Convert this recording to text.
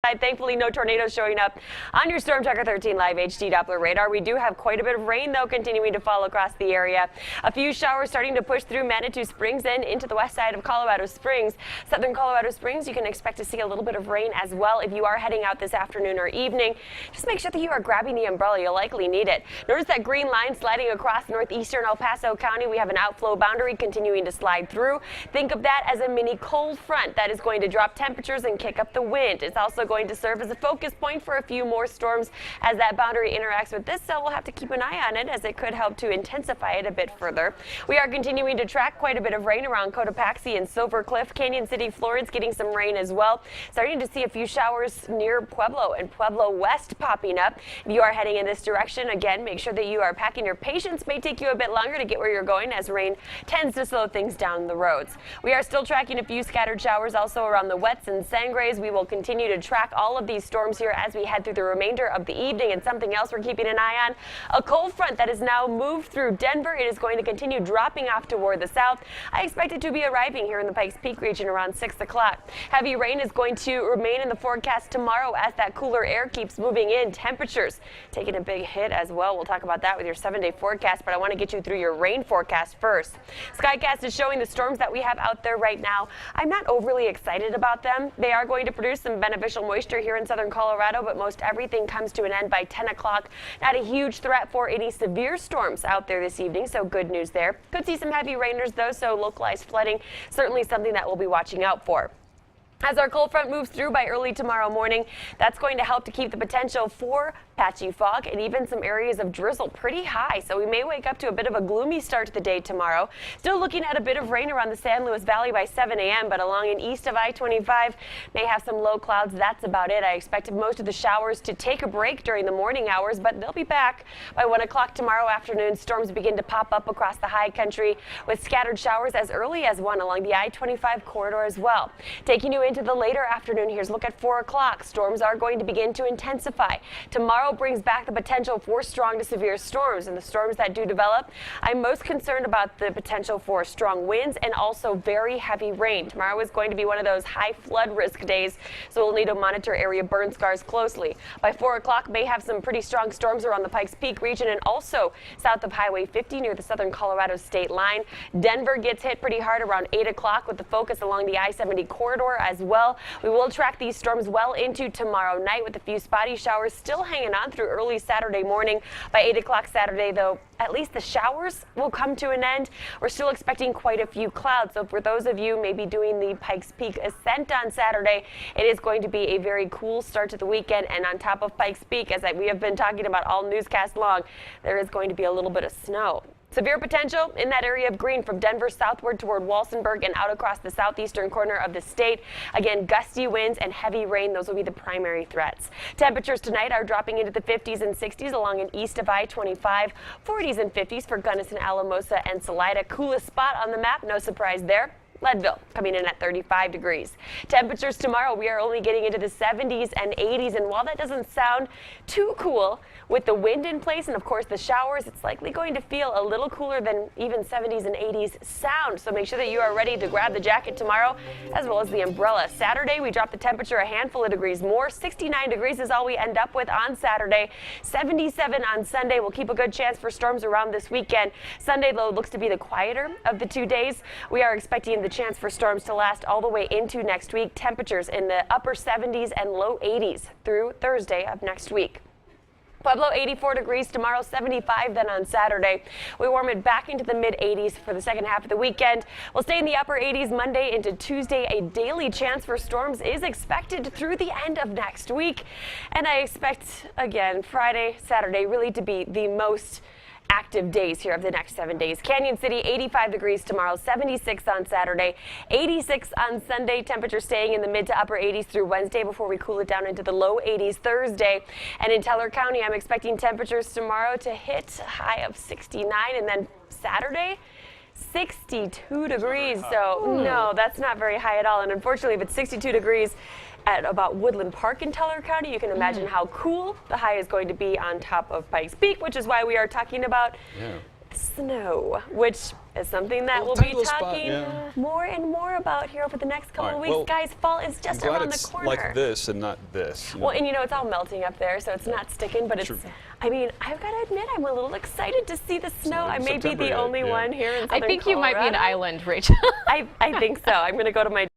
side. Thankfully, no tornadoes showing up on your Storm Tracker 13 Live HD Doppler radar. We do have quite a bit of rain, though, continuing to fall across the area. A few showers starting to push through Manitou Springs and into the west side of Colorado Springs. Southern Colorado Springs, you can expect to see a little bit of rain as well if you are heading out this afternoon or evening. Just make sure that you are grabbing the umbrella. You'll likely need it. Notice that green line sliding across northeastern El Paso County. We have an outflow boundary continuing to slide through. Think of that as a mini cold front that is going to drop temperatures and kick up the wind. It's also going to serve as a focus point for a few more storms as that boundary interacts with this, so we'll have to keep an eye on it as it could help to intensify it a bit further. We are continuing to track quite a bit of rain around Cotopaxi and Silver Cliff. Canyon City, Florence getting some rain as well. Starting to see a few showers near Pueblo and Pueblo West popping up. If you are heading in this direction, again, make sure that you are packing your patience. May take you a bit longer to get where you're going as rain tends to slow things down the roads. We are still tracking a few scattered showers also around the Wets and Sangres. We will continue to track all of these storms here as we head through the remainder of the evening. And something else we're keeping an eye on, a cold front that has now moved through Denver. It is going to continue dropping off toward the south. I expect it to be arriving here in the Pikes Peak region around 6 o'clock. Heavy rain is going to remain in the forecast tomorrow as that cooler air keeps moving in. Temperatures taking a big hit as well. We'll talk about that with your 7-day forecast, but I want to get you through your rain forecast first. Skycast is showing the storms that we have out there right now. I'm not overly excited about them. They are going to produce some beneficial moisture here in southern Colorado, but most everything comes to an end by 10 o'clock. Not a huge threat for any severe storms out there this evening, so good news there. Could see some heavy rainers though, so localized flooding, certainly something that we'll be watching out for. As our cold front moves through by early tomorrow morning, that's going to help to keep the potential for patchy fog and even some areas of drizzle pretty high. So we may wake up to a bit of a gloomy start to the day tomorrow. Still looking at a bit of rain around the San Luis Valley by 7 a.m., but along and east of I-25 may have some low clouds. That's about it. I expect most of the showers to take a break during the morning hours, but they'll be back by 1 o'clock tomorrow afternoon. Storms begin to pop up across the high country with scattered showers as early as 1 along the I-25 corridor as well. Taking you into the later afternoon, here's a look at 4 o'clock. Storms are going to begin to intensify. Tomorrow brings back the potential for strong to severe storms, and the storms that do develop, I'm most concerned about the potential for strong winds and also very heavy rain. Tomorrow is going to be one of those high flood risk days, so we'll need to monitor area burn scars closely. By 4 o'clock, may have some pretty strong storms around the Pikes Peak region and also south of Highway 50 near the southern Colorado state line. Denver gets hit pretty hard around 8 o'clock with the focus along the I-70 corridor as well. We will track these storms well into tomorrow night with a few spotty showers still hanging on through early Saturday morning. By 8 o'clock Saturday, though, at least the showers will come to an end. We're still expecting quite a few clouds. So for those of you maybe doing the Pikes Peak ascent on Saturday, it is going to be a very cool start to the weekend. And on top of Pikes Peak, as we have been talking about all newscast long, there is going to be a little bit of snow. Severe potential in that area of green from Denver southward toward Walsenburg and out across the southeastern corner of the state. Again, gusty winds and heavy rain, those will be the primary threats. Temperatures tonight are dropping into the 50s and 60s along and east of I-25, 40s and 50s for Gunnison, Alamosa, and Salida. Coolest spot on the map, no surprise there. Leadville coming in at 35 degrees. Temperatures tomorrow, we are only getting into the 70s and 80s, and while that doesn't sound too cool with the wind in place and of course the showers, it's likely going to feel a little cooler than even 70s and 80s sound. So make sure that you are ready to grab the jacket tomorrow as well as the umbrella. Saturday, we drop the temperature a handful of degrees more. 69 degrees is all we end up with on Saturday. 77 on Sunday. We'll keep a good chance for storms around this weekend. Sunday, though, looks to be the quieter of the 2 days. We are expecting the chance for storms to last all the way into next week. Temperatures in the upper 70s and low 80s through Thursday of next week. Pueblo 84 degrees tomorrow, 75 then on Saturday. We warm it back into the mid 80s for the second half of the weekend. We'll stay in the upper 80s Monday into Tuesday. A daily chance for storms is expected through the end of next week. And I expect, again, Friday, Saturday really to be the most active days here of the next 7 days. Canyon City, 85 degrees tomorrow, 76 on Saturday, 86 on Sunday. Temperature staying in the mid to upper 80s through Wednesday before we cool it down into the low 80s Thursday. And in Teller County, I'm expecting temperatures tomorrow to hit a high of 69, and then Saturday, 62 degrees. So no, that's not very high at all. And unfortunately, if it's 62 degrees at about Woodland Park in Teller County, you can imagine how cool the high is going to be on top of Pikes Peak, which is why we are talking about snow, which is something that we'll tiny be little spot, talking yeah. more and more about here over the next couple of weeks. Well, Guys, fall is just I'm glad around the it's corner. like this and not this. Well, and it's all melting up there, so it's not sticking, but True. I mean, I've got to admit, I'm a little excited to see the snow. I may be September the yet, only yeah. one here in Southern I think you might be an Colorado. island, Rachel. I think so. I'm going to go to my